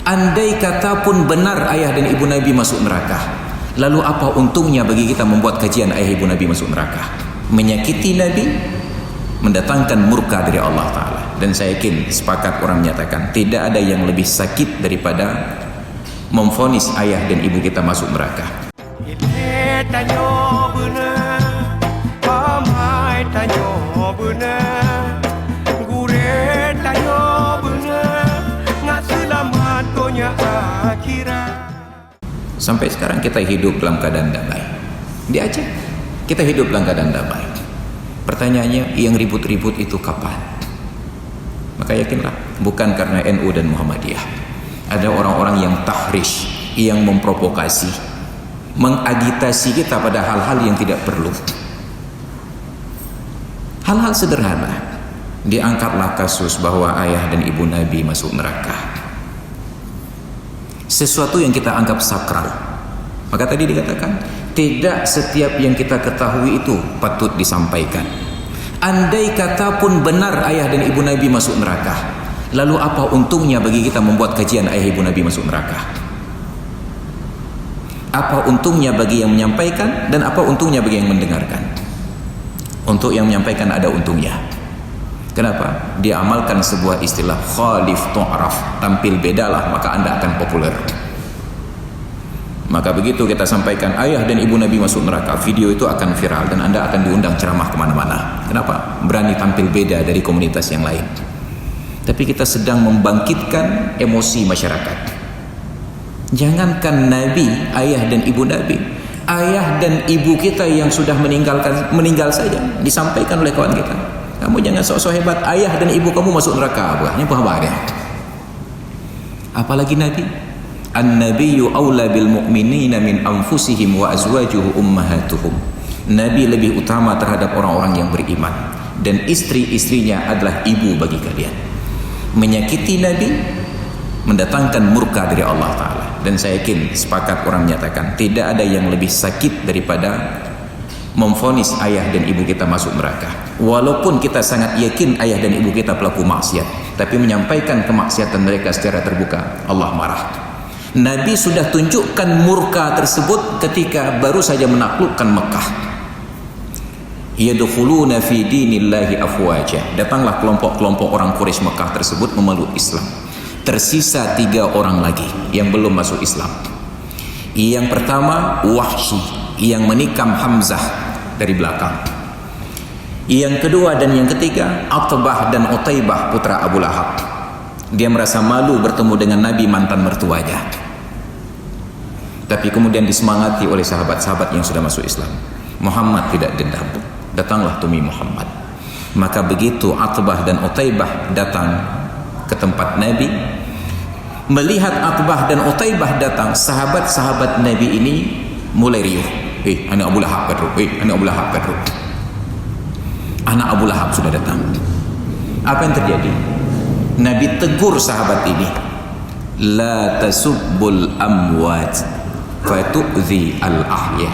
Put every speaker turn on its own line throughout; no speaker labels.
Andai kata pun benar ayah dan ibu Nabi masuk neraka, lalu apa untungnya bagi kita membuat kajian ayah ibu Nabi masuk neraka? Menyakiti Nabi mendatangkan murka dari Allah Ta'ala. Dan saya yakin sepakat orang menyatakan tidak ada yang lebih sakit daripada memvonis ayah dan ibu kita masuk neraka. Sampai sekarang kita hidup dalam keadaan damai. Di Aceh kita hidup dalam keadaan damai. Pertanyaannya, yang ribut-ribut itu kapan? Maka yakinlah, bukan karena NU dan Muhammadiyah. Ada orang-orang yang tahrish, yang memprovokasi, mengagitasi kita pada hal-hal yang tidak perlu. Hal-hal sederhana. Diangkatlah kasus bahwa ayah dan ibu Nabi masuk neraka. Sesuatu yang kita anggap sakral. Maka tadi dikatakan, tidak setiap yang kita ketahui itu patut disampaikan. Andai kata pun benar ayah dan ibu Nabi masuk neraka, lalu apa untungnya bagi kita membuat kajian ayah ibu Nabi masuk neraka? Apa untungnya bagi yang menyampaikan dan apa untungnya bagi yang mendengarkan? Untuk yang menyampaikan ada untungnya. Kenapa? Dia amalkan sebuah istilah khalif tu'raf, tampil bedalah maka Anda akan populer. Maka begitu kita sampaikan ayah dan ibu Nabi masuk neraka, video itu akan viral dan Anda akan diundang ceramah kemana-mana. Kenapa? Berani tampil beda dari komunitas yang lain. Tapi kita sedang membangkitkan emosi masyarakat. Jangankan Nabi, ayah dan ibu Nabi, ayah dan ibu kita yang sudah meninggal saja disampaikan oleh kawan kita. Kamu jangan sok-sok hebat, ayah dan ibu kamu masuk neraka. Buahnya apa? Apalagi Nabi. An-nabiyyu aula bil mu'minina min anfusihim wa azwajuhu ummahatuhum. Nabi lebih utama terhadap orang-orang yang beriman dan istri-istrinya adalah ibu bagi kalian. Menyakiti Nabi mendatangkan murka dari Allah Ta'ala. Dan saya yakin sepakat orang menyatakan tidak ada yang lebih sakit daripada memvonis ayah dan ibu kita masuk neraka. Walaupun kita sangat yakin ayah dan ibu kita pelaku maksiat, tapi menyampaikan kemaksiatan mereka secara terbuka, Allah marah. Nabi sudah tunjukkan murka tersebut ketika baru saja menaklukkan Mekah. Yadkhuluna fi dinillahi afwaja. Datanglah kelompok-kelompok orang Quraisy Mekah tersebut memeluk Islam. Tersisa 3 orang lagi yang belum masuk Islam. Yang pertama Wahsy, yang menikam Hamzah dari belakang. Yang kedua dan yang ketiga Atbah dan Utaibah putra Abu Lahab. Dia merasa malu bertemu dengan Nabi mantan mertuanya, tapi kemudian disemangati oleh sahabat-sahabat yang sudah masuk Islam. Muhammad tidak dendam, datanglah temui Muhammad. Maka begitu Atbah dan Utaibah datang ke tempat Nabi, melihat Atbah dan Utaibah datang, sahabat-sahabat Nabi ini mulai riuh. Anak Abu Lahab Pedro, anak Abu Lahab Pedro. Anak Abu Lahab sudah datang. Apa yang terjadi? Nabi tegur sahabat ini, la tasubbul amwat fatu'zi al-ahya.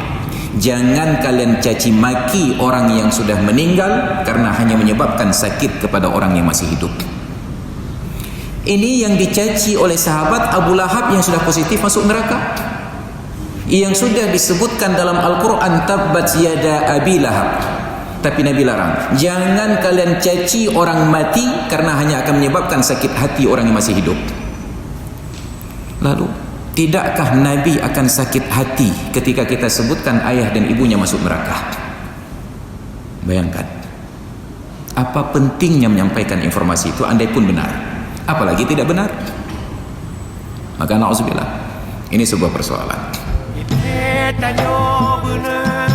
Jangan kalian caci maki orang yang sudah meninggal karena hanya menyebabkan sakit kepada orang yang masih hidup. Ini yang dicaci oleh sahabat Abu Lahab yang sudah positif masuk neraka, yang sudah disebutkan dalam Al-Quran, tabbat yada Abi Lahab. Tapi Nabi larang, jangan kalian caci orang mati karena hanya akan menyebabkan sakit hati orang yang masih hidup. Lalu, tidakkah Nabi akan sakit hati ketika kita sebutkan ayah dan ibunya masuk neraka? Bayangkan, apa pentingnya menyampaikan informasi itu andai pun benar, apalagi tidak benar. Maka na'udzubillah, ini sebuah persoalan. Tanyo benar,